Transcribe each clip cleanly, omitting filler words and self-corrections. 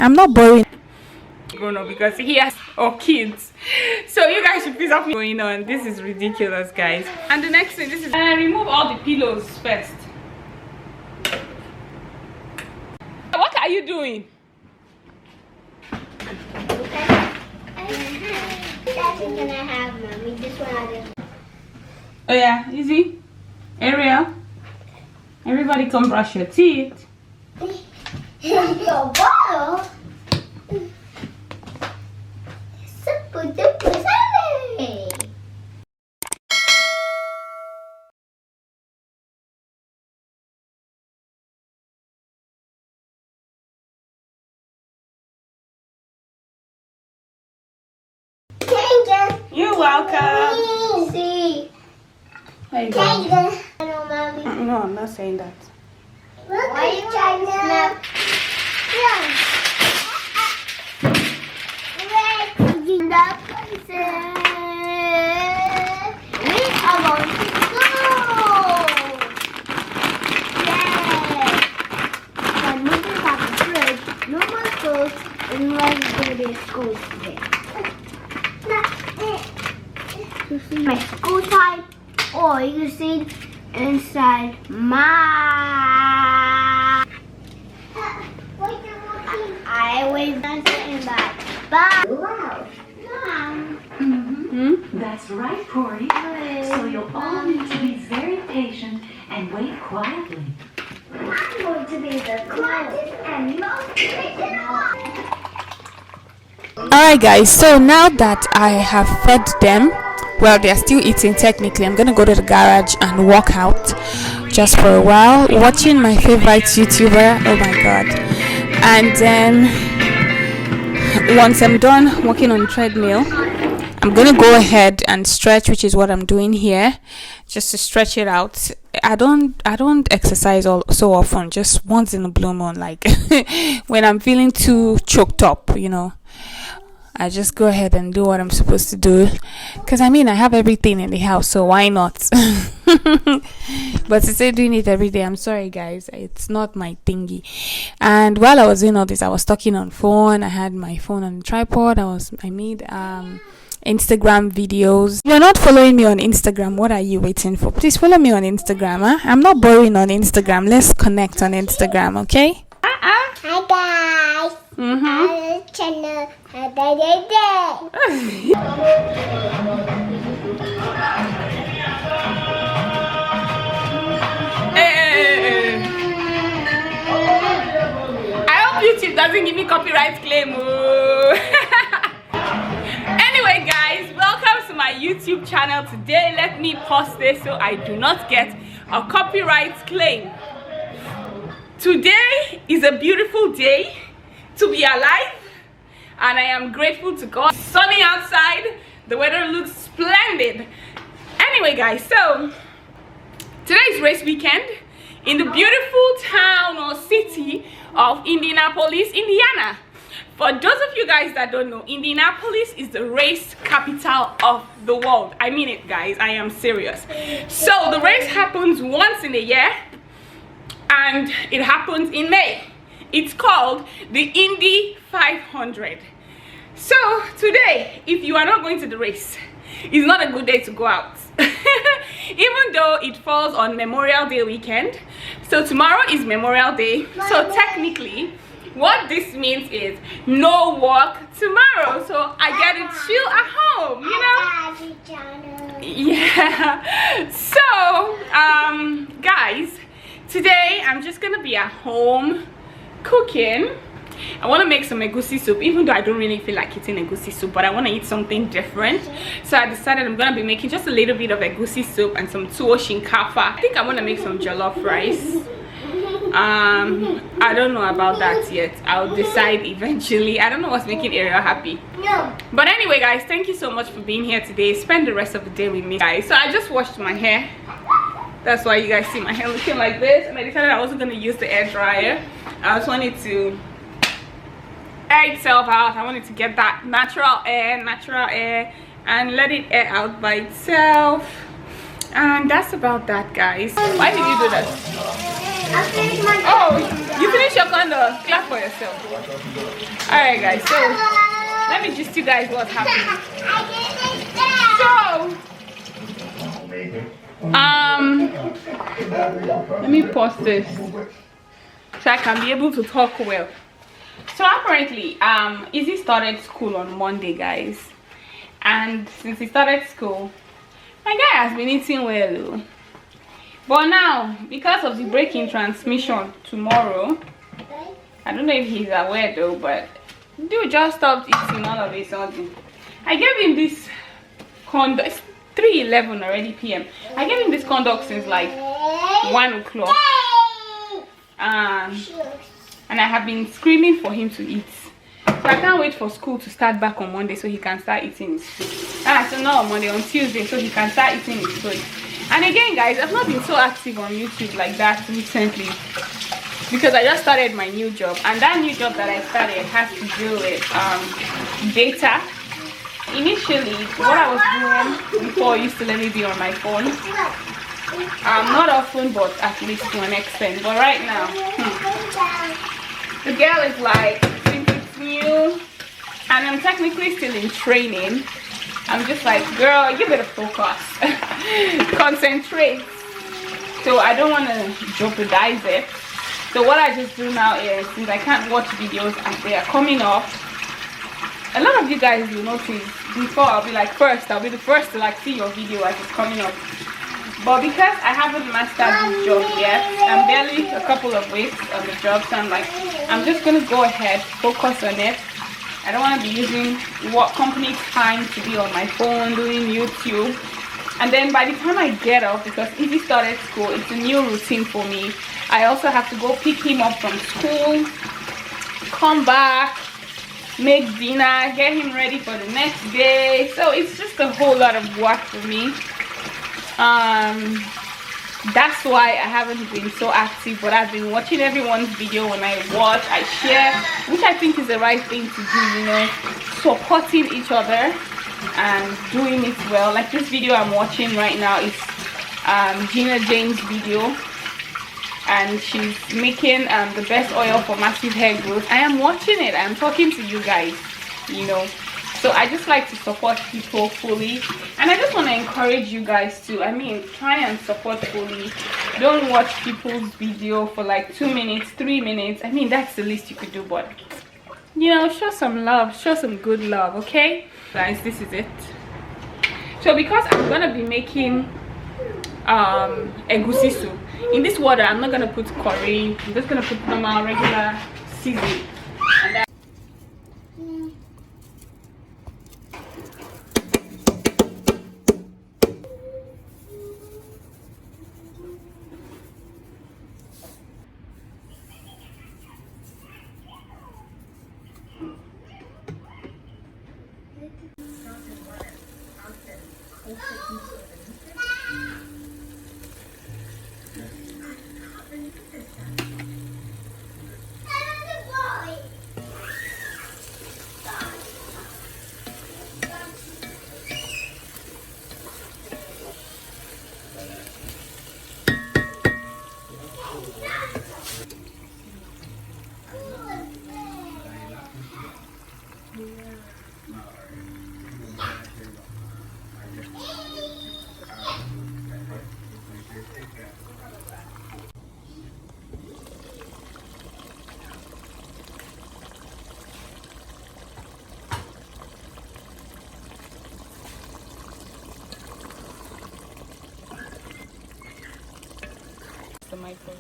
I'm not boring. Grown up because he has kids. So you guys should please help me going on. This is ridiculous, guys. And the next thing, this is remove all the pillows first. What are you doing? That's what I have, Mommy. This one I just. Oh yeah, easy. Ariel. Everybody come brush your teeth. Your bottle. Super duper Sunday. You're welcome. See. There you go. Hello, Mommy. No, I'm not saying that. Why are you trying to snap? You see my school time, or you see inside my. I always answer in that. Wow. That's right, Corey. So you'll all need to be very patient and wait quietly. I'm going to be the quietest and most patient one. Alright guys, so now that I have fed them, well, they're still eating technically, I'm gonna go to the garage and walk out just for a while watching my favorite YouTuber. Oh my god. And then once I'm done walking on the treadmill, I'm gonna go ahead and stretch, which is what I'm doing here, just to stretch it out. I don't exercise so often, just once in a blue moon, like when I'm feeling too choked up, you know. I just go ahead and do what I'm supposed to do, because I mean I have everything in the house, so why not? But to say doing it every day, I'm sorry guys, it's not my thingy. And while I was doing all this, I was talking on phone. I had my phone on the tripod. I made Instagram videos. If you're not following me on Instagram, what are you waiting for? Please follow me on Instagram. I'm not boring on Instagram. Let's connect on Instagram, okay? Hi guys. Channel. I hope YouTube doesn't give me copyright claim. Anyway guys, welcome to my YouTube channel. Today let me pause this so I do not get a copyright claim. Today is a beautiful day to be alive, and I am grateful to God. Sunny outside, the weather looks splendid. Anyway guys, so today is race weekend in the beautiful town or city of Indianapolis, Indiana. For those of you guys that don't know, Indianapolis is the race capital of the world. I mean it guys, I am serious. So the race happens once in a year, and it happens in May. It's called the Indy 500. So today, if you are not going to the race, it's not a good day to go out. Even though it falls on Memorial Day weekend. So tomorrow is Memorial Day. So technically, what this means is no work tomorrow. So I get to chill at home, you know? Yeah. So, guys, today I'm just gonna be at home cooking. I want to make some egusi soup, even though I don't really feel like eating egusi soup, but I want to eat something different. So I decided I'm gonna be making just a little bit of egusi soup and some tuwo shinkafa. I think I want to make some jollof rice. I don't know about that yet. I'll decide eventually. I don't know what's making Ariel happy. No. But anyway guys, thank you so much for being here today. Spend the rest of the day with me guys. So I just washed my hair. That's why you guys see my hair looking like this, and I decided I wasn't going to use the air dryer. I just wanted to air itself out. I wanted to get that natural air and let it air out by itself. And that's about that guys. Why did you do that? I finished my Oh, You finish your condo. Clap for yourself. Alright guys, so let me just you guys what's happening. So let me pause this so I can be able to talk well. So apparently Izzy started school on Monday, guys, and since he started school, my guy has been eating well. But now, because of the break in transmission tomorrow, I don't know if he's aware though, but dude just stopped eating all of a sudden. I gave him this conduct. It's 3:11 already p.m. I gave him this conduct since like 1 o'clock, and I have been screaming for him to eat. So I can't wait for school to start back on Monday so he can start eating his food. So not on Monday, on Tuesday, so he can start eating his food. And again guys, I've not been so active on YouTube like that recently because I just started my new job, and that new job that I started has to do with data. Initially, what I was doing before used to let me be on my phone. Not often, but at least to an extent. But right now, the girl is like, since it's new and I'm technically still in training, I'm just like, girl, you better focus. Concentrate. So I don't want to jeopardize it. So what I just do now is, since I can't watch videos as they are coming up, a lot of you guys will notice before I'll be like, I'll be the first to like see your video as it's coming up. But because I haven't mastered this job yet, I'm barely a couple of weeks on the job, so I'm like, I'm just gonna go ahead, focus on it. I don't want to be using what company time to be on my phone doing YouTube. And then by the time I get up, because Izzy started school, it's a new routine for me. I also have to go pick him up from school, come back, make dinner, get him ready for the next day. So it's just a whole lot of work for me. That's why I haven't been so active, but I've been watching everyone's video. When I watch, I share, which I think is the right thing to do, you know, supporting each other and doing it well. Like this video I'm watching right now is Gina Jane's video, and she's making the best oil for massive hair growth. I am watching it, I'm talking to you guys, you know. So I just like to support people fully, and I just want to encourage you guys to, I mean, try and support fully. Don't watch people's video for like 2 minutes, 3 minutes. I mean, that's the least you could do, but you know, show some love, show some good love, okay guys? This is it. So because I'm gonna be making egusi soup in this water, I'm not gonna put curry, I'm just gonna put normal regular seasoning, and that the microwave.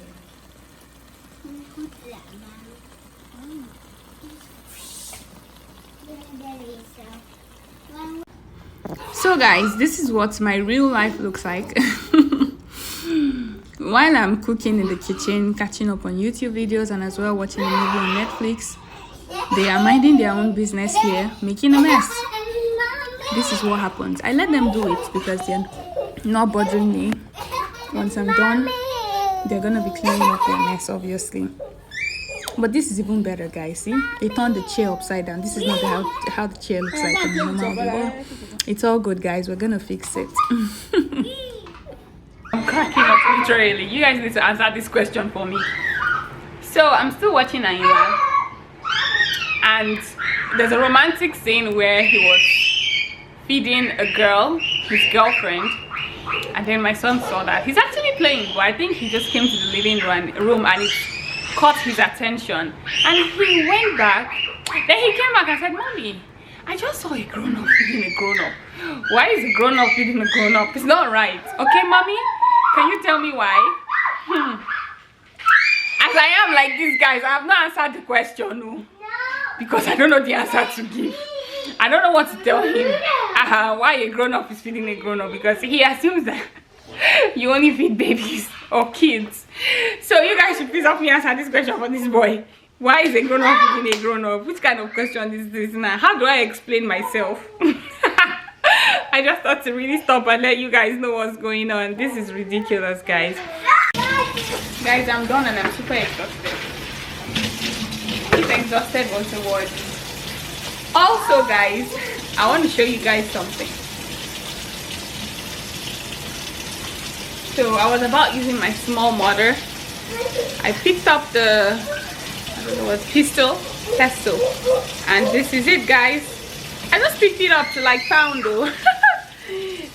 So guys, this is what my real life looks like while I'm cooking in the kitchen, catching up on YouTube videos, and as well watching a movie on Netflix. They are minding their own business here, making a mess. This is what happens. I let them do it because they're not bothering me. Once I'm done, they're gonna be cleaning up their mess, obviously. But this is even better, guys. See, they turned the chair upside down. This is not how the chair looks like in the normal video. It's all good, guys. We're gonna fix it. I'm cracking up literally. You guys need to answer this question for me. So I'm still watching Naima, and there's a romantic scene where he was feeding a girl, his girlfriend, and then my son saw that. He's actually playing, but I think he just came to the living room and it caught his attention, and he went back. Then he came back and said, "Mommy, I just saw a grown-up feeding a grown-up. Why is a grown-up feeding a grown-up? It's not right. Okay, Mommy, can you tell me why?" As I am like these guys, I have not answered the question, no, because I don't know the answer to give. I don't know what to tell him. Why a grown-up is feeding a grown-up, because he assumes that you only feed babies or kids. So you guys should please help me answer this question for this boy. Why is a grown-up feeding a grown-up? Which kind of question is this now? How do I explain myself? I just thought to really stop and let you guys know what's going on. This is ridiculous, guys. Guys, I'm done and I'm super exhausted. If exhausted was a word. Also, guys, I want to show you guys something. So I was about using my small mortar. I picked up the, I don't know what, pestle, and this is it, guys. I just picked it up to like pound though.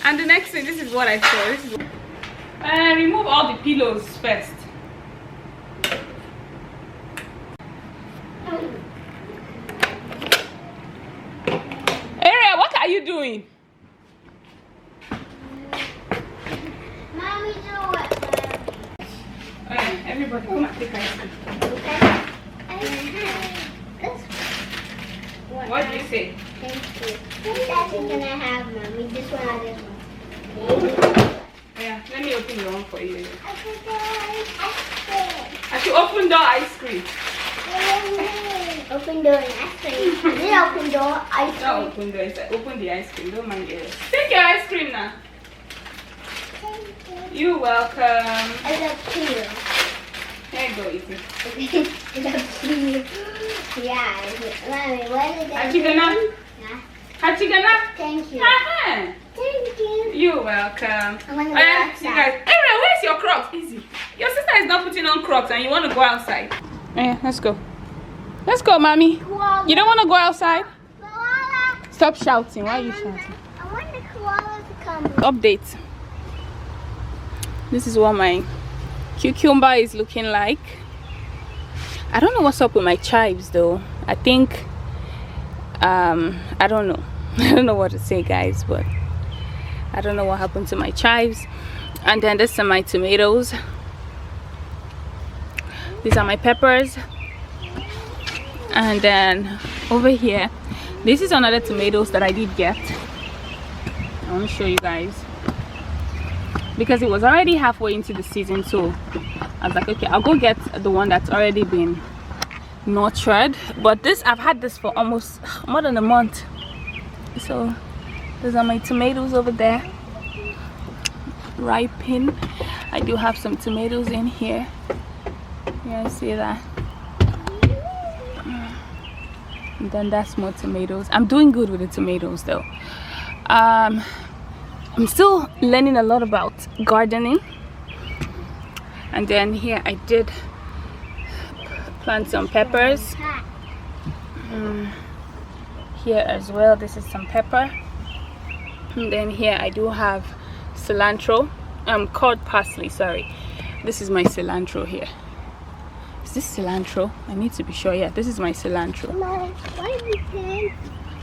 And the next thing, this is what I saw. Remove all the pillows first. Ariel, what are you doing? Mommy, do it. Everybody come and take ice cream. What do you say? Thank you. That's gonna have, Mommy. This one or this one? Yeah, let me open the one for you. I I should open door ice cream. open door and ice cream. Is it open door ice cream? Not open door, it's like open the ice cream. Don't mind it. Take your ice cream now. You're welcome. It's up to you. Here you go, Ethan. It's up to you. Yeah. Mommy, what is that? Hachigana. Yeah. Hachigana. Thank you. Uh-huh. Thank you. You're welcome. I want to go You outside. guys, Ariel, where's your Crocs? Easy. Your sister is not putting on Crocs and you want to go outside. Yeah, let's go. Let's go, Mommy. Koala. You don't want to go outside? Koala. Stop shouting. Why are you shouting? I want the koala to come. Update. This is what my cucumber is looking like. I don't know what's up with my chives though. I think I don't know. I don't know what to say, guys, but I don't know what happened to my chives. And then this are my tomatoes. These are my peppers. And then over here, this is another tomatoes that I did get. I want to show you guys, because it was already halfway into the season, so I was like, okay, I'll go get the one that's already been nurtured. But this, I've had this for almost more than a month. So those are my tomatoes over there, ripen. I do have some tomatoes in here. Yeah, see that? And then that's more tomatoes. I'm doing good with the tomatoes though. I'm still learning a lot about gardening. And then here I did plant some peppers. Here as well, this is some pepper. And then here I do have cilantro, called parsley, sorry. This is my cilantro here. Is this cilantro? I need to be sure. Yeah, this is my cilantro. Mom, why are you planting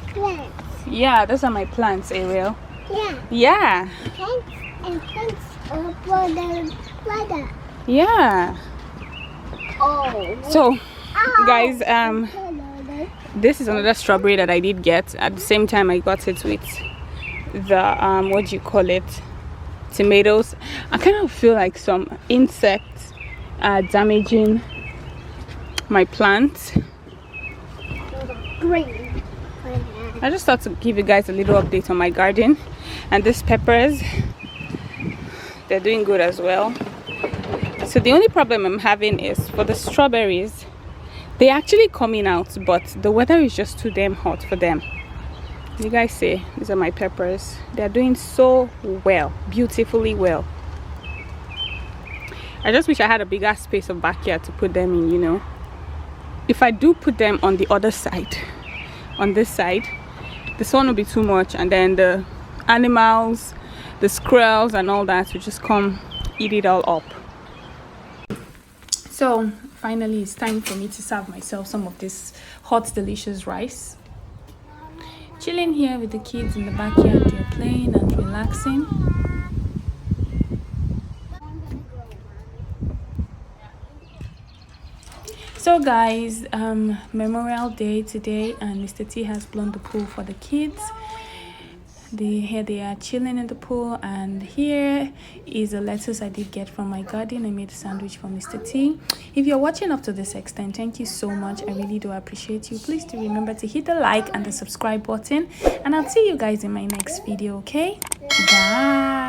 plants? Yeah, those are my plants, Ariel. Yeah. Yeah. Plants and plants for the weather. Yeah. Oh. So, guys, this is another strawberry that I did get. At the same time, I got it with the what do you call it, tomatoes. I kind of feel like some insects are damaging my plants. Green. I just thought to give you guys a little update on my garden. And these peppers, they're doing good as well. So the only problem I'm having is for the strawberries, they're actually coming out, but the weather is just too damn hot for them. You guys see, these are my peppers. They're doing so well, beautifully well. I just wish I had a bigger space of backyard to put them in, you know. If I do put them on the other side, on this side, the sun will be too much, and then the animals, the squirrels and all that will just come eat it all up. So finally it's time for me to serve myself some of this hot delicious rice. Chilling here with the kids in the backyard, they're playing and relaxing. So guys, Memorial Day today, and Mr. T has blown the pool for the kids. Here they are chilling in the pool, and here is a lettuce I did get from my garden. I made a sandwich for Mr. T. If you're watching up to this extent, thank you so much. I really do appreciate you. Please do remember to hit the like and the subscribe button, and I'll see you guys in my next video. Okay, bye.